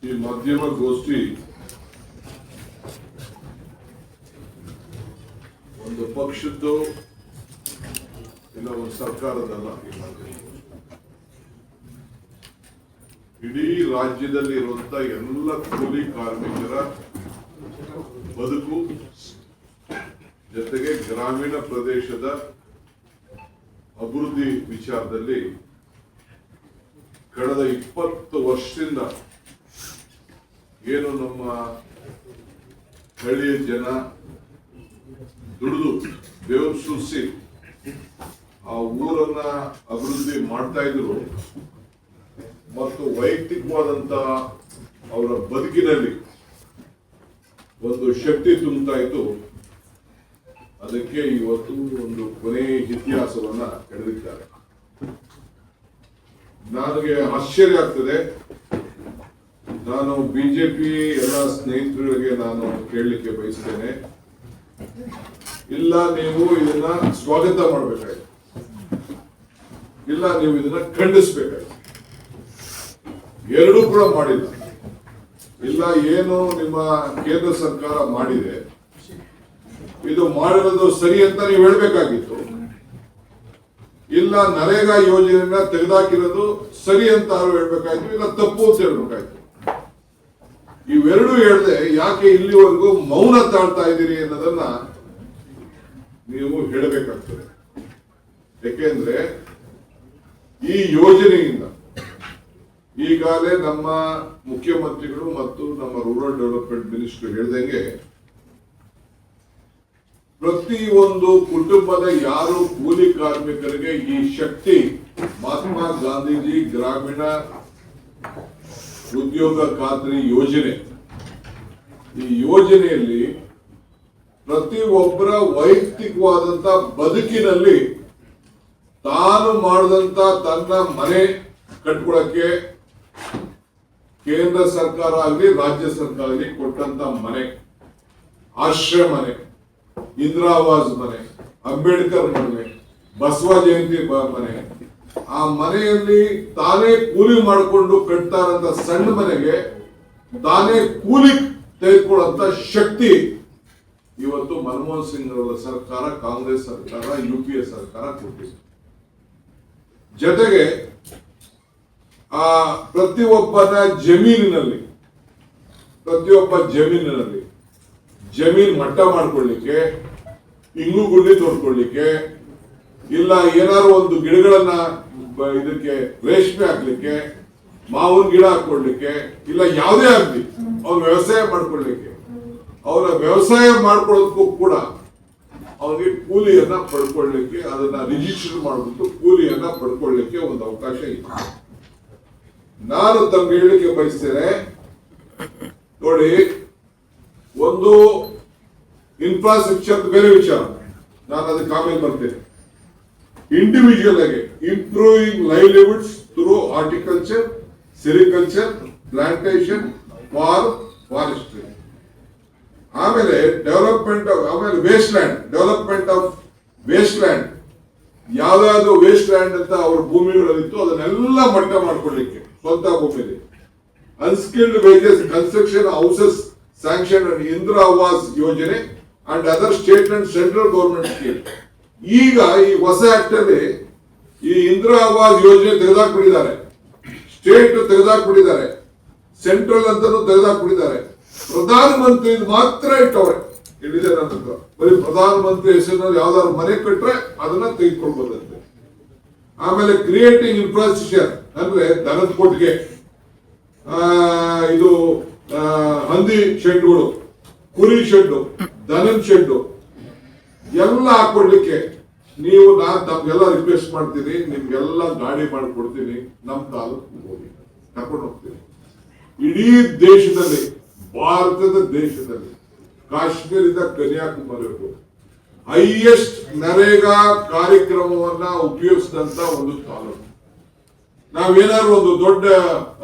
ಈ ಮಾಧ್ಯಮ ಗೋಷ್ಠಿ ಒಂದು ಪಕ್ಷದ್ದು ಇಲ್ಲ ಒಂದು ಸರ್ಕಾರದಲ್ಲ. ಇಡೀ ರಾಜ್ಯದಲ್ಲಿ ಇರುವಂತ ಎಲ್ಲ ಕೂಲಿ ಕಾರ್ಮಿಕರ ಬದುಕು ಜೊತೆಗೆ ಗ್ರಾಮೀಣ ಪ್ರದೇಶದ ಅಭಿವೃದ್ಧಿ ವಿಚಾರದಲ್ಲಿ ಕಳೆದ 20 ವರ್ಷದಿಂದ ಏನು ನಮ್ಮ ಹಳ್ಳಿಯ ಜನ ದುಡಿದು ಬೆವರು ಸುರಿಸಿ ಆ ಊರನ್ನ ಅಭಿವೃದ್ಧಿ ಮಾಡ್ತಾ ಇದ್ರು ಮತ್ತು ವೈಯಕ್ತಿಕವಾದಂತ ಅವರ ಬದುಕಿನಲ್ಲಿ ಒಂದು ಶಕ್ತಿ ತುಂಬುತ್ತಾ ಇತ್ತು. ಅದಕ್ಕೆ ಇವತ್ತು ಒಂದು ಕೊನೆಯ ಇತಿಹಾಸವನ್ನ ಎಳೆದಿದ್ದಾರೆ. ನನಗೆ ಆಶ್ಚರ್ಯ ಆಗ್ತದೆ. ನಾನು ಬಿಜೆಪಿ ಎಲ್ಲ ಸ್ನೇಹಿತರಿಗೆ ನಾನು ಕೇಳಲಿಕ್ಕೆ ಬಯಸ್ತೇನೆ, ಇಲ್ಲ ನೀವು ಇದನ್ನ ಸ್ವಾಗತ ಮಾಡಬೇಕಾಯ್ತು, ಇಲ್ಲ ನೀವು ಇದನ್ನ ಖಂಡಿಸ್ಬೇಕಾಯ್ತು. ಎರಡೂ ಕೂಡ ಮಾಡಿಲ್ಲ. ಇಲ್ಲ ಏನು ನಿಮ್ಮ ಕೇಂದ್ರ ಸರ್ಕಾರ ಮಾಡಿದೆ ಇದು ಮಾಡಿರೋದು ಸರಿ ಅಂತ ನೀವು ಹೇಳ್ಬೇಕಾಗಿತ್ತು, ಇಲ್ಲ ನರೇಗಾ ಯೋಜನೆಯನ್ನ ತೆಗೆದಾಕಿರೋದು ಸರಿ ಅಂತ ಹೇಳ್ಬೇಕಾಯ್ತು, ಇಲ್ಲ ತಪ್ಪು ಅಂತ ಹೇಳ್ಬೇಕಾಯ್ತು. ಇವೆರಡೂ ಹೇಳ್ದೆ ಯಾಕೆ ಇಲ್ಲಿವರೆಗೂ ಮೌನ ತಾಳ್ತಾ ಇದ್ದೀರಿ ಅನ್ನೋದನ್ನ ನೀವು ಹೇಳಬೇಕಾಗ್ತದೆ. ಯಾಕೆಂದ್ರೆ ಈ ಯೋಜನೆಯಿಂದ ಈಗಾಗಲೇ ನಮ್ಮ ಮುಖ್ಯಮಂತ್ರಿಗಳು ಮತ್ತು ನಮ್ಮ ರೂರಲ್ ಡೆವಲಪ್ಮೆಂಟ್ ಮಿನಿಸ್ಟರ್ ಹೇಳ್ದಂಗೆ ಪ್ರತಿಯೊಂದು ಕುಟುಂಬದ ಯಾರು ಕೂಲಿ ಕಾರ್ಮಿಕರಿಗೆ ಈ ಶಕ್ತಿ ಮಹಾತ್ಮ ಗಾಂಧೀಜಿ ಗ್ರಾಮೀಣ ಉದ್ಯೋಗ ಖಾತ್ರಿ ಯೋಜನೆ, ಈ ಯೋಜನೆಯಲ್ಲಿ ಪ್ರತಿಯೊಬ್ಬರ ವೈಯಕ್ತಿಕವಾದಂತ ಬದುಕಿನಲ್ಲಿ ತಾನು ಮಾಡಿದಂತ ತನ್ನ ಮನೆ ಕಟ್ಕೊಳಕ್ಕೆ ಕೇಂದ್ರ ಸರ್ಕಾರ ಆಗಲಿ ರಾಜ್ಯ ಸರ್ಕಾರ ಆಗಲಿ ಕೊಟ್ಟಂತ ಮನೆ, ಆಶ್ರಯ ಮನೆ, ಇಂದಿರಾ ಆವಾಸ್ ಮನೆ, ಅಂಬೇಡ್ಕರ್ ಮನೆ, ಬಸವ ಜಯಂತಿ ಮನೆ, ಆ ಮನೆಯಲ್ಲಿ ತಾನೇ ಕೂಲಿ ಮಾಡಿಕೊಂಡು ಕಟ್ತಾ ಇರೋಂತ ಸಣ್ಣ ಮನೆಗೆ ತಾನೇ ಕೂಲಿ ತೆಗೆದುಕೊಳ್ಳುವಂತ ಶಕ್ತಿ ಇವತ್ತು ಮನಮೋಹನ್ ಸಿಂಗ್ ಅವರ ಸರ್ಕಾರ, ಕಾಂಗ್ರೆಸ್ ಸರ್ಕಾರ, UPA ಸರ್ಕಾರ ಕೊಟ್ಟಿದೆ. ಜೊತೆಗೆ ಆ ಪ್ರತಿಯೊಬ್ಬ ಜಮೀನಿನಲ್ಲಿ ಜಮೀನ್ ಮಟ್ಟ ಮಾಡ್ಕೊಳ್ಳಿಕ್ಕೆ, ಇಂಗು ಗುಂಡಿ ತೋಡ್ಕೊಳ್ಳಿಕ್ಕೆ, ಇಲ್ಲ ಏನಾದ್ರು ಒಂದು ಗಿಡಗಳನ್ನ ಇದಕ್ಕೆ ರೇಷ್ಮೆ ಹಾಕ್ಲಿಕ್ಕೆ, ಮಾವಿನ ಗಿಡ ಹಾಕೊಳ್ಳಿಕ್ಕೆ, ಇಲ್ಲ ಯಾವುದೇ ಆಗ್ಲಿ ಅವ್ರು ವ್ಯವಸಾಯ ಮಾಡ್ಕೊಳ್ಳಿಕ್ಕೆ, ಅವರ ವ್ಯವಸಾಯ ಮಾಡ್ಕೊಳ್ಳೋದಕ್ಕೂ ಕೂಡ ಅವನಿಗೆ ಕೂಲಿಯನ್ನ ಪಡ್ಕೊಳ್ಳಿಕ್ಕೆ, ಅದನ್ನ ರಿಜಿಸ್ಟರ್ ಮಾಡ್ಬಿಟ್ಟು ಕೂಲಿಯನ್ನ ಪಡ್ಕೊಳ್ಳಿಕ್ಕೆ ಒಂದು ಅವಕಾಶ ಇದೆ. ನಾನು ತಮ್ಗೆ ಹೇಳಲಿಕ್ಕೆ ಬಯಸ್ತೇನೆ, ನೋಡಿ, ಒಂದು ಇನ್ಫ್ರಾಸ್ಟ್ರಕ್ಚರ್ ಬೇರೆ ವಿಚಾರ, ನಾನು ಅದಕ್ಕೆ ಆಮೇಲೆ ಬರ್ತೇನೆ. ಇಂಡಿವಿಜುವಲ್ ಆಗಿ improving livelihoods through horticulture, sericulture, plantation, forestry, ಆಮೇಲೆ ಡೆವಲಪ್ಮೆಂಟ್, ಆಮೇಲೆ waste land, development of waste land, ಯಾವ್ದಾದ್ರು ವೇಸ್ಟ್ ಲ್ಯಾಂಡ್ ಅಂತ ಅವ್ರ ಭೂಮಿಗಳಲ್ಲಿತ್ತು ಅದನ್ನೆಲ್ಲ ಮಟ್ಟ ಮಾಡ್ಕೊಳ್ಳಿಕ್ಕೆ ಸ್ವಂತ ಭೂಮಿಯಲ್ಲಿ, unskilled wages construction houses sanction and Indira Awas Yojana and other state and central government scheme. ಈಗ ಈ ಹೊಸ ಆಕ್ಟ್ ಅಲ್ಲಿ ಈ ಇಂದಿರಾ ಆವಾಸ್ ಯೋಜನೆ ತೆಗೆದಾಕ್ಬಿಟ್ಟಿದ್ದಾರೆ, ಸ್ಟೇಟ್ ತೆಗೆದಾಕ್ಬಿಟ್ಟಿದ್ದಾರೆ, ಸೆಂಟ್ರಲ್ ಅಂತಾನು ತೆಗೆದಾಕ್ಬಿಟ್ಟಿದ್ದಾರೆ. ಪ್ರಧಾನ ಮಂತ್ರಿ ಮಾತ್ರ ಇಟ್ಟವ್ರೆ. ಹೇಳಿದೆ ನನ್ನ ಹತ್ರ, ಬರೀ ಪ್ರಧಾನ ಮಂತ್ರಿ ಹೆಸರಿನಲ್ಲಿ ಯಾವ್ದಾದ್ರು ಮನೆ ಕಟ್ರೆ ಅದನ್ನ ತೆಗೆದುಕೊಳ್ಬೋದಂತೆ. ಆಮೇಲೆ ಕ್ರಿಯೇಟಿಂಗ್ ಇನ್ಫ್ರಾಸ್ಟ್ರಕ್ಚರ್ ಅಂದ್ರೆ ದನದ ಕೊಟ್ಟಿಗೆ, ಇದು ಹಂದಿ ಶೆಡ್ಗಳು, ಕುರಿ ಶೆಡ್ಡು, ದನದ ಶೆಡ್ಡು ಎಲ್ಲ ಹಾಕೊಡ್ಲಿಕ್ಕೆ ನೀವು ನಾನು ತಮ್ಗೆಲ್ಲ ರಿಕ್ವೆಸ್ಟ್ ಮಾಡ್ತೀನಿ, ನಿಮ್ಗೆಲ್ಲ ಗಾಡಿ ಮಾಡಿಕೊಡ್ತೀನಿ, ನಮ್ ತಾಲೂಕು ಹೋಗಿ ಕರ್ಕೊಂಡು ಹೋಗ್ತೀನಿ. ಇಡೀ ದೇಶದಲ್ಲಿ, ಭಾರತದ ದೇಶದಲ್ಲಿ ಕಾಶ್ಮೀರದ ಕನ್ಯಾಕುಮಾರಿವರೆಗೂ ಹೈಯೆಸ್ಟ್ ನರೇಗಾ ಕಾರ್ಯಕ್ರಮವನ್ನ ಉಪಯೋಗಿಸಿದಂತ ಒಂದು ತಾಲೂಕು. ನಾವೇನಾದ್ರು ಒಂದು ದೊಡ್ಡ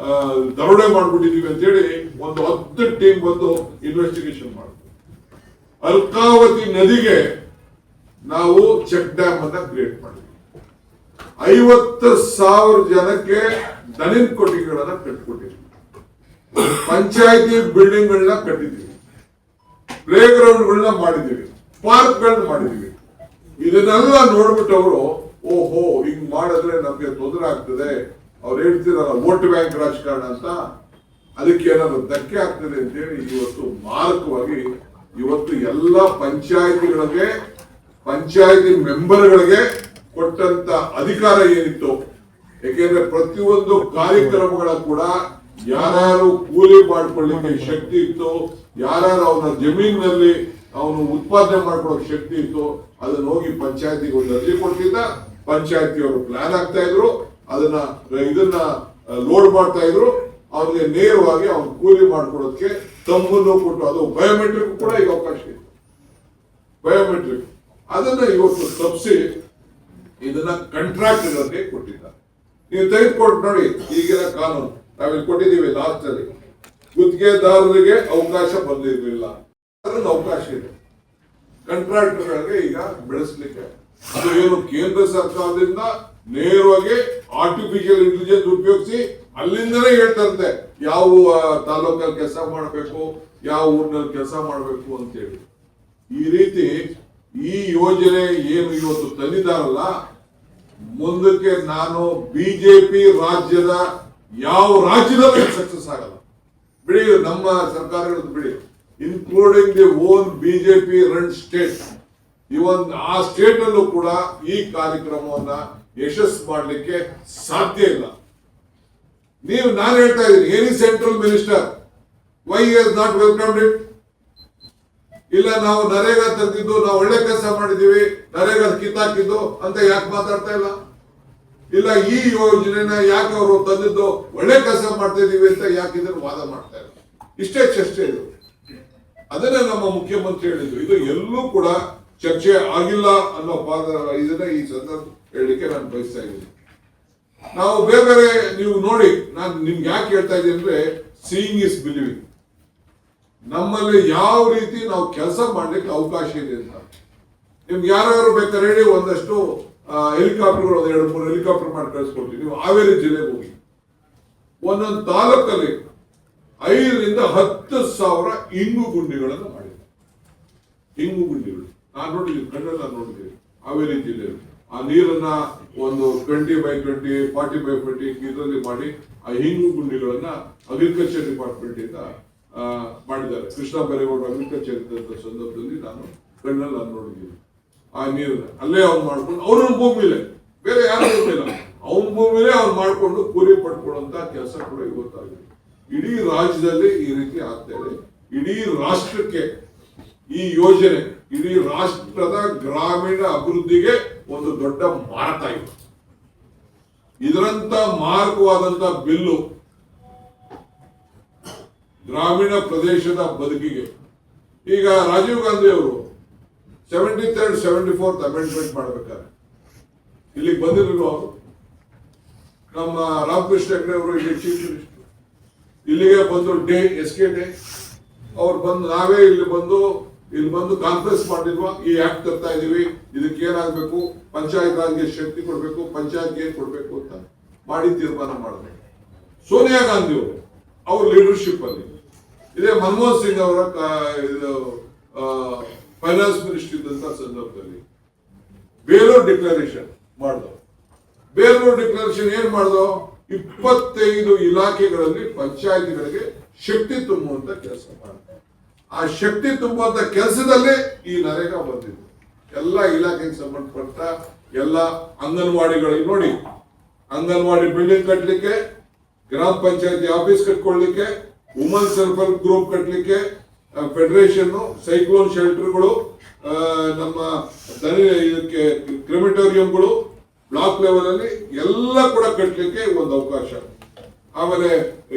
ದರೋಡೆ ಮಾಡ್ಬಿಟ್ಟಿದೀವಿ ಅಂತ ಹೇಳಿ ಒಂದು 10 ಟೀಮ್ ಬಂದು ಇನ್ವೆಸ್ಟಿಗೇಷನ್ ಮಾಡ್ತೀವಿ. ಅಲ್ಕಾವತಿ ನದಿಗೆ ನಾವು ಚೆಕ್ ಡ್ಯಾಮ್ ಅನ್ನ ಕ್ರಿಯೇಟ್ ಮಾಡಿದ್ವಿ. 50,000 ಜನಕ್ಕೆ ದನಿನ್ ಕೊಟ್ಟಿಗೆಗಳನ್ನ ಕಟ್ಟಿಕೊಟ್ಟಿದ್ವಿ. ಪಂಚಾಯತಿ ಬಿಲ್ಡಿಂಗ್ ಗಳನ್ನ ಕಟ್ಟಿದ್ದೀವಿ, ಪ್ಲೇ ಗ್ರೌಂಡ್ ಗಳನ್ನ ಮಾಡಿದೀವಿ, ಪಾರ್ಕ್ ಗಳನ್ನ ಮಾಡಿದೀವಿ. ಇದನ್ನೆಲ್ಲ ನೋಡ್ಬಿಟ್ಟು ಅವರು ಓಹೋ ಹಿಂಗ್ ಮಾಡಿದ್ರೆ ನಮ್ಗೆ ತೊಂದರೆ ಆಗ್ತದೆ, ಅವ್ರು ಹೇಳ್ತಿರಲ್ಲ ವೋಟ್ ಬ್ಯಾಂಕ್ ರಾಜಕಾರಣ ಅಂತ, ಅದಕ್ಕೆ ಏನಾದ್ರು ಧಕ್ಕೆ ಆಗ್ತದೆ ಅಂತೇಳಿ ಇವತ್ತು ಮಾರಕವಾಗಿ ಇವತ್ತು ಎಲ್ಲ ಪಂಚಾಯತಿಗಳಿಗೆ ಪಂಚಾಯತಿ ಮೆಂಬರ್ಗಳಿಗೆ ಕೊಟ್ಟಂತ ಅಧಿಕಾರ ಏನಿತ್ತು, ಯಾಕೆಂದ್ರೆ ಪ್ರತಿಯೊಂದು ಕಾರ್ಯಕ್ರಮಗಳ ಕೂಡ ಯಾರ್ಯಾರು ಕೂಲಿ ಮಾಡ್ಕೊಳ್ಳಿಕ್ಕೆ ಶಕ್ತಿ ಇತ್ತು, ಯಾರ್ಯಾರು ಅವನ ಜಮೀನಿನಲ್ಲಿ ಅವನು ಉತ್ಪಾದನೆ ಮಾಡ್ಕೊಳ್ಳೋಕೆ ಶಕ್ತಿ ಇತ್ತು, ಅದನ್ನ ಹೋಗಿ ಪಂಚಾಯತಿಗೆ ಒಂದು ಅರ್ಜಿ ಕೊಡ್ತಿದ್ದ, ಪಂಚಾಯತಿಯವರು ಪ್ಲಾನ್ ಆಗ್ತಾ ಇದ್ರು, ಇದನ್ನ ಲೋಡ್ ಮಾಡ್ತಾ ಇದ್ರು, ಅವ್ರಿಗೆ ನೇರವಾಗಿ ಅವ್ನು ಕೂಲಿ ಮಾಡ್ಕೊಡೋದಕ್ಕೆ ತಮ್ಮನ್ನು ಕೊಟ್ಟು, ಅದು ಬಯೋಮೆಟ್ರಿಕ್ ಕೂಡ ಈಗ ಅವಕಾಶ ಇತ್ತು, ಬಯೋಮೆಟ್ರಿಕ್ ಅದನ್ನ ಇವತ್ತು ತಪ್ಪಿಸಿ ಇದನ್ನ ಕಾಂಟ್ರಾಕ್ಟ್ಗಳಿಗೆ ಕೊಟ್ಟಿದ್ದಾರೆ. ನೀವು ತೆಗೆದುಕೊಂಡು ನೋಡಿ ಈಗಿನ ಕಾನೂನು ನಾವಿಲ್ಲಿ ಕೊಟ್ಟಿದ್ದೀವಿ ಲಾಸ್ಟ್ ಅಲ್ಲಿ, ಗುತ್ತಿಗೆದಾರರಿಗೆ ಅವಕಾಶ ಬಂದಿರಲಿಲ್ಲ, ಅದನ್ನ ಅವಕಾಶ ಇದೆ ಕಾಂಟ್ರಾಕ್ಟರ್ಗಳಿಗೆ ಈಗ ಬೆಳೆಸಲಿಕ್ಕೆ. ಅದು ಏನು ಕೇಂದ್ರ ಸರ್ಕಾರದಿಂದ ನೇರವಾಗಿ ಆರ್ಟಿಫಿಷಿಯಲ್ ಇಂಟೆಲಿಜೆನ್ಸ್ ಉಪಯೋಗಿಸಿ ಅಲ್ಲಿಂದನೇ ಹೇಳ್ತಾರಂತೆ ಯಾವ ತಾಲೂಕಲ್ಲಿ ಕೆಲಸ ಮಾಡಬೇಕು, ಯಾವ ಊರಿನಲ್ಲಿ ಕೆಲಸ ಮಾಡಬೇಕು ಅಂತೇಳಿ. ಈ ರೀತಿ ಈ ಯೋಜನೆ ಏನು ಇವತ್ತು ತಂದಿದ್ದಾರಲ್ಲ, ಮುಂದಕ್ಕೆ ನಾನು ಬಿಜೆಪಿ ರಾಜ್ಯದ ಯಾವ ರಾಜ್ಯದಲ್ಲೂ ಸಕ್ಸಸ್ ಆಗಲ್ಲ ಬಿಡಿ, ನಮ್ಮ ಸರ್ಕಾರಗಳದ್ದು ಬಿಡಿ, including the own BJP run state, even ಆ ಸ್ಟೇಟ್ ಅಲ್ಲೂ ಕೂಡ ಈ ಕಾರ್ಯಕ್ರಮವನ್ನ ಯಶಸ್ಸು ಮಾಡಲಿಕ್ಕೆ ಸಾಧ್ಯ ಇಲ್ಲ. ನಾನು ಹೇಳ್ತಾ ಇದ್ದೀನಿ, any central minister Y has not welcomed it? ಇಲ್ಲ ನಾವು ನರೇಗಾ ತಂದಿದ್ದು, ನಾವು ಒಳ್ಳೆ ಕೆಲಸ ಮಾಡಿದೀವಿ, ನರೇಗಾ ಕಿತ್ತಾಕಿದ್ದು ಅಂತ ಯಾಕೆ ಮಾತಾಡ್ತಾ ಇಲ್ಲ? ಇಲ್ಲ ಈ ಯೋಜನೆನ ಯಾಕೆ ಅವರು ತಂದಿದ್ದು ಒಳ್ಳೆ ಕೆಲಸ ಮಾಡ್ತಾ ಇದೀವಿ ಅಂತ ಯಾಕೆ ಇದನ್ನು ವಾದ ಮಾಡ್ತಾ ಇಲ್ಲ? ಇಷ್ಟೇ ಚರ್ಚೆ ಇದು. ಅದನ್ನ ನಮ್ಮ ಮುಖ್ಯಮಂತ್ರಿ ಹೇಳಿದ್ರು, ಇದು ಎಲ್ಲೂ ಕೂಡ ಚರ್ಚೆ ಆಗಿಲ್ಲ ಅನ್ನೋ ಇದನ್ನ ಈ ಸಂದರ್ಭ ಹೇಳಲಿಕ್ಕೆ ನಾನು ಬಯಸ್ತಾ ಇದ್ದೀನಿ. ನಾವು ಬೇರೆ ಬೇರೆ ನೀವು ನೋಡಿ, ನಾನು ನಿಮ್ಗೆ ಯಾಕೆ ಹೇಳ್ತಾ ಇದ್ದೀನಿ ಅಂದ್ರೆ, ಸೀಯಿಂಗ್ ಇಸ್ ಬಿಲೀವಿಂಗ್. ನಮ್ಮಲ್ಲಿ ಯಾವ ರೀತಿ ನಾವು ಕೆಲಸ ಮಾಡ್ಲಿಕ್ಕೆ ಅವಕಾಶ ಇದೆ ಅಂತ ನಿಮ್ಗೆ ಯಾರು ಬೇಕಾದ್ರೆ ಹೇಳಿ, ಒಂದಷ್ಟು ಹೆಲಿಕಾಪ್ಟರ್ಗಳು, 2-3 ಹೆಲಿಕಾಪ್ಟರ್ ಮಾಡಿ ಕಳಿಸ್ಕೊಡ್ತೀವಿ. ನೀವು ಹಾವೇರಿ ಜಿಲ್ಲೆಗೆ ಹೋಗಿ, ಒಂದೊಂದು ತಾಲೂಕಲ್ಲಿ 5ರಿಂದ 10,000 ಇಂಗು ಗುಂಡಿಗಳನ್ನು ಮಾಡಿದ್ದಾರೆ. ಇಂಗು ಗುಂಡಿಗಳು ನಾನು ನೋಡಿದ್ದೀನಿ, ಕಣ್ಣೆಲ್ಲ ನೋಡಿದ್ದೀವಿ ಹಾವೇರಿ ಜಿಲ್ಲೆಯಲ್ಲಿ. ಆ ನೀರನ್ನ ಒಂದು 20x20, 40x40 ಇದರಲ್ಲಿ ಮಾಡಿ ಆ ಇಂಗು ಗುಂಡಿಗಳನ್ನ ಅಗ್ರಿಕಲ್ಚರ್ ಡಿಪಾರ್ಟ್ಮೆಂಟ್ ಇಂದ ಮಾಡಿದ್ದಾರೆ. ಕೃಷ್ಣ ಬೈರೇಗೌಡ ಅಗ್ರಿಕಲ್ಚರ್ ಇದ್ದಂತ ಸಂದರ್ಭದಲ್ಲಿ ನಾನು ಕಣ್ಣಲ್ಲಿ ನೋಡಿದ್ದೀನಿ. ಆ ನೀರನ್ನ ಅಲ್ಲೇ ಅವ್ನು ಮಾಡ್ಕೊಂಡು ಅವ್ರ ಭೂಮಿಲೇ, ಬೇರೆ ಯಾರು ಇಲ್ಲ, ಅವನ ಭೂಮಿಲೇ ಅವ್ನು ಮಾಡ್ಕೊಂಡು ಕೂಲಿ ಪಡ್ಕೊಳ್ಳುವಂತ ಕೆಲಸ ಕೂಡ ಇವತ್ತಾಗಿದೆ. ಇಡೀ ರಾಜ್ಯದಲ್ಲಿ ಈ ರೀತಿ ಆಗ್ತಾ ಇದೆ. ಇಡೀ ರಾಷ್ಟ್ರಕ್ಕೆ ಈ ಯೋಜನೆ, ಇಡೀ ರಾಷ್ಟ್ರದ ಗ್ರಾಮೀಣ ಅಭಿವೃದ್ಧಿಗೆ ಒಂದು ದೊಡ್ಡ ಮಾರಕ ಇದೆ. ಇದರಂತ ಮಾರಕವಾದಂತ ಬಿಲ್ಲು ಗ್ರಾಮೀಣ ಪ್ರದೇಶದ ಬದುಕಿಗೆ. ಈಗ ರಾಜೀವ್ ಗಾಂಧಿ ಅವರು 73rd 74th ಅಮೆಂಡ್ಮೆಂಟ್ ಮಾಡಬೇಕಾದ್ರೆ ಇಲ್ಲಿಗೆ ಬಂದಿರಲಿಲ್ಲ ಅವರು. ನಮ್ಮ ರಾಮಕೃಷ್ಣ ಹೆಗಡೆ ಅವರು ಇಲ್ಲಿ ಚೀಫ್ ಮಿನಿಸ್ಟರ್ ಇಲ್ಲಿಗೆ ಬಂದು SK ಡೇ ಅವ್ರು ಬಂದು, ನಾವೇ ಇಲ್ಲಿ ಬಂದು ಕಾನ್ಫರೆನ್ಸ್ ಮಾಡಿಲ್ವಾ, ಈ ಆಕ್ಟ್ ತರ್ತಾ ಇದೀವಿ, ಇದಕ್ಕೆ ಏನಾಗಬೇಕು, ಪಂಚಾಯತ್ ರಾಜ್ಗೆ ಶಕ್ತಿ ಕೊಡ್ಬೇಕು, ಪಂಚಾಯತ್ ಏನ್ ಕೊಡ್ಬೇಕು ಅಂತ ಮಾಡಿ ತೀರ್ಮಾನ ಮಾಡಬೇಕು. ಸೋನಿಯಾ ಗಾಂಧಿ ಅವರು ಅವ್ರ ಲೀಡರ್ಶಿಪ್ ಅಲ್ಲಿ, ಇದೇ ಮನಮೋಹನ್ ಸಿಂಗ್ ಅವರ ಫೈನಾನ್ಸ್ ಮಿನಿಸ್ಟರ್ ಇದ್ದಂತ ಸಂದರ್ಭದಲ್ಲಿ ಬೇಲೂರು ಡಿಕ್ಲರೇಷನ್ ಮಾಡಿದವು. ಬೇಲೂರು ಡಿಕ್ಲರೇಷನ್ ಏನ್ ಮಾಡಿದವು? 25 ಇಲಾಖೆಗಳಲ್ಲಿ ಪಂಚಾಯತಿಗಳಿಗೆ ಶಕ್ತಿ ತುಂಬುವಂತ ಕೆಲಸ ಮಾಡ್ತಾರೆ. ಆ ಶಕ್ತಿ ತುಂಬುವಂತ ಕೆಲಸದಲ್ಲೇ ಈ ನರೇಗಾ ಬಂದಿದ್ದು. ಎಲ್ಲ ಇಲಾಖೆಗೆ ಸಂಬಂಧಪಟ್ಟ ಎಲ್ಲ ಅಂಗನವಾಡಿಗಳಿಗೆ ನೋಡಿ, ಅಂಗನವಾಡಿ ಬಿಲ್ಡಿಂಗ್ ಕಟ್ಟಲಿಕ್ಕೆ, ಗ್ರಾಮ ಪಂಚಾಯತಿ ಆಫೀಸ್ ಕಟ್ಕೊಳ್ಳಿಕ್ಕೆ, ವುಮನ್ ಸೆಲ್ಫ್ ಹೆಲ್ಪ್ ಗ್ರೂಪ್ ಕಟ್ಟಲಿಕ್ಕೆ, ಫೆಡರೇಷನ್, ಸೈಕ್ಲೋನ್ ಶೆಲ್ಟರ್ಗಳು, ನಮ್ಮ ಇದಕ್ಕೆ ಕ್ರಿಮಿಟೋರಿಯಂಗಳು ಬ್ಲಾಕ್ ಲೆವೆಲ್ ಅಲ್ಲಿ ಎಲ್ಲ ಕೂಡ ಕಟ್ಟಲಿಕ್ಕೆ ಒಂದು ಅವಕಾಶ. ಆಮೇಲೆ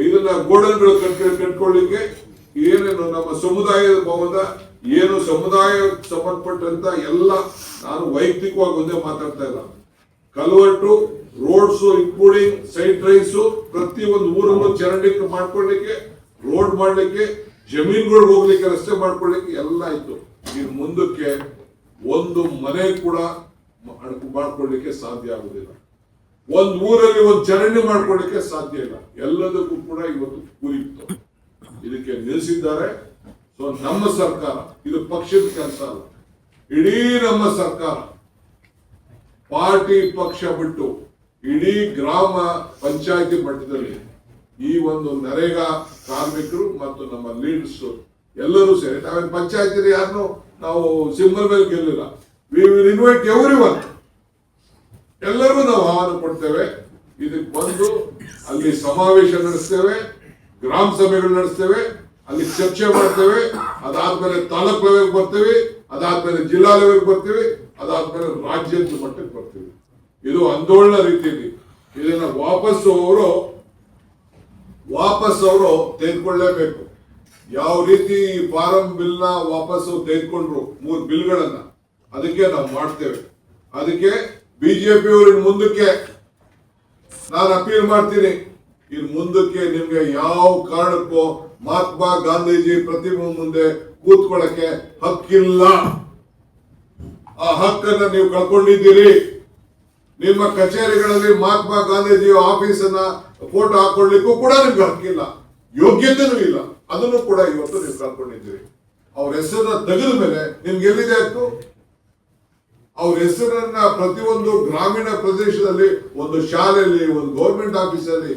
ಇದನ್ನ ಗೋಡನ್ಗಳು ಕಟ್ಕೊಳ್ಳಿಕ್ಕೆ, ಏನೇನು ನಮ್ಮ ಸಮುದಾಯದ ಭವನ, ಏನು ಸಮುದಾಯ ಸಂಬಂಧಪಟ್ಟಂತ ಎಲ್ಲ, ನಾನು ವೈಯಕ್ತಿಕವಾಗಿ ಒಂದೇ ಮಾತಾಡ್ತಾ ಇಲ್ಲ, ಕಲ್ವರ್ಟು, ರೋಡ್ಸು ಇನ್ಕ್ಲೂಡಿಂಗ್ ಸೈಡ್ ಡ್ರೈವ್ಸು, ಪ್ರತಿ ಒಂದು ಊರನ್ನು ಚರಂಡಿ ಮಾಡ್ಕೊಳ್ಳಿಕ್ಕೆ, ರೋಡ್ ಮಾಡ್ಲಿಕ್ಕೆ, ಜಮೀನುಗಳು ಹೋಗ್ಲಿಕ್ಕೆ, ರಸ್ತೆ ಮಾಡ್ಕೊಳ್ಳಿಕ್ಕೆ ಎಲ್ಲ ಇತ್ತು. ಇನ್ನು ಮುಂದಕ್ಕೆ ಒಂದು ಮನೆ ಕೂಡ ಮಾಡ್ಕೊಳ್ಳಿಕ್ಕೆ ಸಾಧ್ಯ ಆಗುದಿಲ್ಲ. ಒಂದ್ ಊರಲ್ಲಿ ಒಂದು ಚರಂಡಿ ಮಾಡ್ಕೊಳ್ಳಿಕ್ಕೆ ಸಾಧ್ಯ ಇಲ್ಲ. ಎಲ್ಲದಕ್ಕೂ ಕೂಡ ಇವತ್ತು ಕೂಲಿ ಇತ್ತು. ಇದಕ್ಕೆ ನಿಲ್ಲಿಸಿದ್ದಾರೆ. ಸೊ ನಮ್ಮ ಸರ್ಕಾರ, ಇದು ಪಕ್ಷದ ಕೆಲಸ ಅಲ್ಲ, ಇಡೀ ನಮ್ಮ ಸರ್ಕಾರ ಪಾರ್ಟಿ ಪಕ್ಷ ಬಿಟ್ಟು ಇಡೀ ಗ್ರಾಮ ಪಂಚಾಯತಿ ಮಟ್ಟದಲ್ಲಿ ಈ ಒಂದು ನರೇಗಾ ಕಾರ್ಮಿಕರು ಮತ್ತು ನಮ್ಮ ಲೀಡರ್ಸ್ ಎಲ್ಲರೂ ಸೇರಿ, ನಾವೇನು ಪಂಚಾಯತಿ ಯಾರನ್ನು ನಾವು ಸಿಂಬಲ್ ಮೇಲೆ ಗೆಲ್ಲಿಲ್ಲ. ವಿ ವಿಲ್ ಇನ್ವೈಟ್ ಎವ್ರಿವನ್, ಎಲ್ಲರಿಗೂ ನಾವು ಆಹ್ವಾನ ಕೊಡ್ತೇವೆ. ಇದಕ್ಕೆ ಬಂದು ಅಲ್ಲಿ ಸಮಾವೇಶ ನಡೆಸ್ತೇವೆ, ಗ್ರಾಮ ಸಭೆಗಳು ನಡೆಸ್ತೇವೆ, ಅಲ್ಲಿ ಚರ್ಚೆ ಮಾಡ್ತೇವೆ. ಅದಾದ್ಮೇಲೆ ತಾಲೂಕ್ ಲೆವೆಲ್ ಬರ್ತೀವಿ, ಅದಾದ್ಮೇಲೆ ಜಿಲ್ಲಾ ಲೆವೆಲ್ ಬರ್ತೀವಿ, ಅದಾದ್ಮೇಲೆ ರಾಜ್ಯದ ಮಟ್ಟಕ್ಕೆ ಬರ್ತೀವಿ. ಇದು ಆಂದೋಲನ ರೀತಿಯಲ್ಲಿ ಇದನ್ನ ವಾಪಸ್ ಅವರು ತೆಗೆದುಕೊಳ್ಳಲೇಬೇಕು. ಯಾವ ರೀತಿ ಫಾರಂ ಬಿಲ್ ನ ವಾಪಸ್ ತೆಗೆದುಕೊಂಡ್ರು 3 ಬಿಲ್ಗಳನ್ನ, ಅದಕ್ಕೆ ನಾವು ಮಾಡ್ತೇವೆ. ಅದಕ್ಕೆ ಬಿಜೆಪಿ ಅವರು ಮುಂದಕ್ಕೆ ನಾನು ಅಪೀಲ್ ಮಾಡ್ತೀನಿ, ಇನ್ನು ಮುಂದಕ್ಕೆ ನಿಮ್ಗೆ ಯಾವ ಕಾರಣಕ್ಕೂ ಮಹಾತ್ಮ ಗಾಂಧೀಜಿ ಪ್ರತಿಮೆ ಮುಂದೆ ಕೂತ್ಕೊಳ್ಳಕ್ಕೆ ಹಕ್ಕಿಲ್ಲ. ಆ ಹಕ್ಕನ್ನ ನೀವು ಕಳ್ಕೊಂಡಿದ್ದೀರಿ. ನಿಮ್ಮ ಕಚೇರಿಗಳಲ್ಲಿ ಮಹಾತ್ಮ ಗಾಂಧೀಜಿ ಆಫೀಸನ್ನ ಫೋಟೋ ಹಾಕೊಳ್ಳಿಕ್ಕೂ ಕೂಡ ನಿಮ್ಗೆ ಹಕ್ಕಿಲ್ಲ, ಯೋಗ್ಯತೆನೂ ಇಲ್ಲ. ಅದನ್ನು ಕೂಡ ಇವತ್ತು ನೀವು ಕಳ್ಕೊಂಡಿದ್ದೀರಿ. ಅವ್ರ ಹೆಸರನ್ನ ತೆಗೆದ ಮೇಲೆ ನಿಮ್ಗೆ ಎಲ್ಲಿದೆ ಹಕ್ಕು? ಅವ್ರ ಹೆಸರನ್ನ ಪ್ರತಿಯೊಂದು ಗ್ರಾಮೀಣ ಪ್ರದೇಶದಲ್ಲಿ, ಒಂದು ಶಾಲೆಯಲ್ಲಿ, ಒಂದು ಗೌರ್ಮೆಂಟ್ ಆಫೀಸಲ್ಲಿ,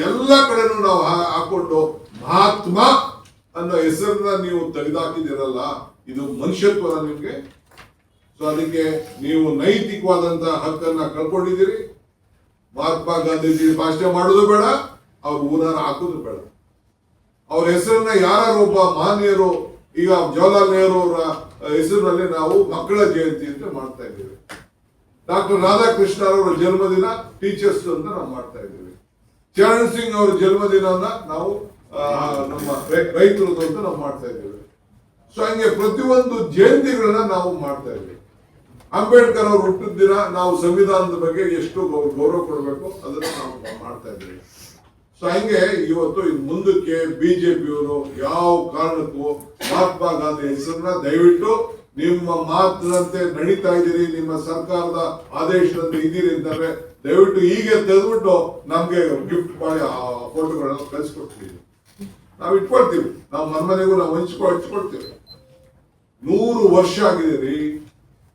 ಎಲ್ಲ ಕಡೆನೂ ನಾವು ಹಾಕೊಂಡು ಮಹಾತ್ಮ ಅನ್ನೋ ಹೆಸರನ್ನ ನೀವು ತೆಗೆದಾಕಿದಿರಲ್ಲ, ಇದು ಮನುಷ್ಯತ್ವನ ನಿಮ್ಗೆ? ಸೊ ಅದಕ್ಕೆ ನೀವು ನೈತಿಕವಾದಂತಹ ಹಕ್ಕನ್ನ ಕಳ್ಕೊಂಡಿದ್ದೀರಿ. ಮಹಾತ್ಮ ಗಾಂಧೀಜಿ ಭಾಷಣ ಮಾಡೋದು ಬೇಡ, ಅವ್ರ ಊರಾರ ಹಾಕೋದು ಬೇಡ. ಅವ್ರ ಹೆಸರನ್ನ ಯಾರು ಒಬ್ಬ ಮಹನೀಯರು, ಈಗ ಜವಾಹರ್ಲಾಲ್ ನೆಹರು ಅವರ ಹೆಸರಿನಲ್ಲಿ ನಾವು ಮಕ್ಕಳ ಜಯಂತಿ ಅಂತ ಮಾಡ್ತಾ ಇದ್ದೀವಿ. ಡಾಕ್ಟರ್ ರಾಧಾಕೃಷ್ಣ ಅವರ ಜನ್ಮದಿನ ಟೀಚರ್ಸ್ ಅಂತ ನಾವು ಮಾಡ್ತಾ ಇದ್ದೀವಿ. ಚರಣ್ ಸಿಂಗ್ ಅವರ ಜನ್ಮದಿನವನ್ನ ನಾವು ನಮ್ಮ ರೈತರದ್ದು ಅಂತ ನಾವು ಮಾಡ್ತಾ ಇದ್ದೀವಿ. ಸೊ ಹಂಗೆ ಪ್ರತಿಯೊಂದು ಜಯಂತಿಗಳನ್ನ ನಾವು ಮಾಡ್ತಾ ಇದ್ದೀವಿ. ಅಂಬೇಡ್ಕರ್ ಅವರು ಹುಟ್ಟಿದ ದಿನ ನಾವು ಸಂವಿಧಾನದ ಬಗ್ಗೆ ಎಷ್ಟು ಗೌರವ ಕೊಡಬೇಕು ಅದನ್ನ ನಾವು ಮಾಡ್ತಾ ಇದ್ದೀವಿ. ಸೊ ಹಂಗೆ ಇವತ್ತು ಮುಂದಕ್ಕೆ ಬಿಜೆಪಿಯವರು ಯಾವ ಕಾರಣಕ್ಕೂ ಮಹಾತ್ಮ ಗಾಂಧಿ ಹೆಸರನ್ನ ದಯವಿಟ್ಟು ನಿಮ್ಮ ಮಾತಿನಂತೆ ನಡೀತಾ ಇದ್ದೀರಿ, ನಿಮ್ಮ ಸರ್ಕಾರದ ಆದೇಶದಂತೆ ಇದ್ದೀರಿ ಅಂತಂದ್ರೆ ದಯವಿಟ್ಟು ಹೀಗೆ ತೆಗೆದ್ಬಿಟ್ಟು ನಮ್ಗೆ ಗಿಫ್ಟ್ ಮಾಡಿ ಆ ಫೋಟೋಗಳನ್ನ ಕಳಿಸ್ಕೊಡ್ತೀವಿ, ನಾವು ಇಟ್ಕೊಳ್ತೀವಿ. ನಾವು ಮನೆಗೂ ನಾವು ಹಂಚ್ಕೊಳ್ತೀವಿ. 100 ವರ್ಷ ಆಗಿದೆ ರೀ,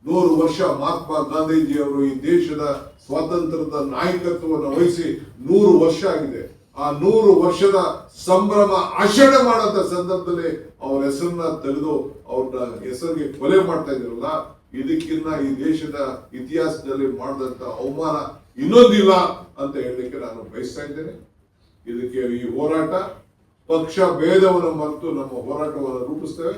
100 ವರ್ಷ ಮಹಾತ್ಮ ಗಾಂಧೀಜಿ ಅವರು ಈ ದೇಶದ ಸ್ವಾತಂತ್ರ್ಯದ ನಾಯಕತ್ವವನ್ನು ವಹಿಸಿ 100 ವರ್ಷ ಆಗಿದೆ. ಆ 100 ವರ್ಷದ ಸಂಭ್ರಮ ಆಚರಣೆ ಮಾಡುವಂತ ಸಂದರ್ಭದಲ್ಲಿ ಅವ್ರ ಹೆಸರನ್ನ ತೆಗೆದು ಅವ್ರನ್ನ ಹೆಸರಿಗೆ ಕೊಲೆ ಮಾಡ್ತಾ ಇದ್ರಲ್ಲ, ಇದಕ್ಕಿನ್ನ ಈ ದೇಶದ ಇತಿಹಾಸದಲ್ಲಿ ಮಾಡಿದಂತ ಅವಮಾನ ಇನ್ನೊಂದಿಲ್ಲ ಅಂತ ಹೇಳಲಿಕ್ಕೆ ನಾನು ಬಯಸ್ತಾ ಇದ್ದೇನೆ. ಇದಕ್ಕೆ ಈ ಹೋರಾಟ ಪಕ್ಷ ಭೇದವನ್ನು ಮರೆತು ನಮ್ಮ ಹೋರಾಟವನ್ನು ರೂಪಿಸ್ತೇವೆ.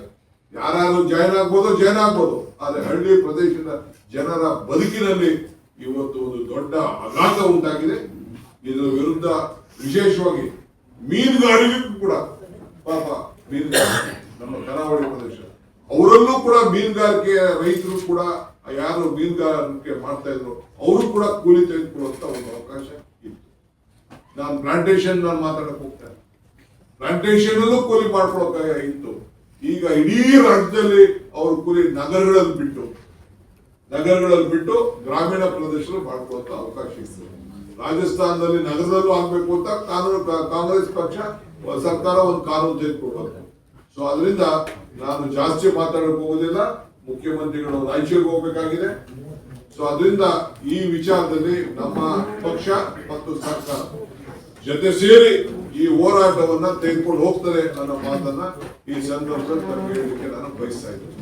ಯಾರು ಜಾಯ್ನ್ ಆಗ್ಬೋದು, ಆದ್ರೆ ಹಳ್ಳಿ ಪ್ರದೇಶದ ಜನರ ಬದುಕಿನಲ್ಲಿ ಇವತ್ತು ಒಂದು ದೊಡ್ಡ ಆಘಾತ ಉಂಟಾಗಿದೆ. ಇದರ ವಿರುದ್ಧ ವಿಶೇಷವಾಗಿ ಮೀನುಗಾರಿಗೂ ಕೂಡ ಪಾಪ ಮೀನುಗಾರಿಕೆ ನಮ್ಮ ಕರಾವಳಿ ಪ್ರದೇಶ ಅವರಲ್ಲೂ ಕೂಡ ಮೀನುಗಾರಿಕೆ ರೈತರು ಕೂಡ ಯಾರು ಮೀನುಗಾರಿಕೆ ಮಾಡ್ತಾ ಇದ್ರು ಅವರು ಕೂಡ ಕೂಲಿ ತೆಗೆದುಕೊಳ್ಳುವಂತ ಒಂದು ಅವಕಾಶ ಇತ್ತು. ನಾನು ಪ್ಲಾಂಟೇಶನ್ ಮಾತಾಡಕ್ ಹೋಗ್ತೇನೆ, ಪ್ಲಾಂಟೇಶನ್ ಅಲ್ಲೂ ಕೂಲಿ ಮಾಡ್ಕೊಳಕ ಇತ್ತು. ಈಗ ಇಡೀ ರಾಜ್ಯದಲ್ಲಿ ಅವರು ಕೂಲಿ ನಗರಗಳಲ್ಲಿ ಬಿಟ್ಟು ಗ್ರಾಮೀಣ ಪ್ರದೇಶದಲ್ಲಿ ಮಾಡ್ಕೊಳ್ಳುವಂತ ಅವಕಾಶ ಇತ್ತು. ರಾಜಸ್ಥಾನದಲ್ಲಿ ನಗರದಲ್ಲೂ ಆಗ್ಬೇಕು ಅಂತ ಕಾಂಗ್ರೆಸ್ ಪಕ್ಷ ಸರ್ಕಾರ ಒಂದು ಕಾನೂನು ತೆಗೆದುಕೊಡ್ಬೇಕು. ಸೊ ಅದರಿಂದ ನಾನು ಜಾಸ್ತಿ ಮಾತಾಡಕ್ ಹೋಗೋದಿಲ್ಲ. ಮುಖ್ಯಮಂತ್ರಿಗಳು ರಾಯಚೂರಿಗೆ ಹೋಗ್ಬೇಕಾಗಿದೆ. ಸೊ ಅದರಿಂದ ಈ ವಿಚಾರದಲ್ಲಿ ನಮ್ಮ ಪಕ್ಷ ಮತ್ತು ಸರ್ಕಾರ ಜೊತೆ ಸೇರಿ ಈ ಹೋರಾಟವನ್ನ ತೆಗೆದುಕೊಂಡು ಹೋಗ್ತಾರೆ ಅನ್ನೋ ಮಾತನ್ನ ಈ ಸಂದರ್ಭದಲ್ಲಿ ಹೇಳಲಿಕ್ಕೆ ನಾನು ಬಯಸ್ತಾ ಇದ್ದೇನೆ.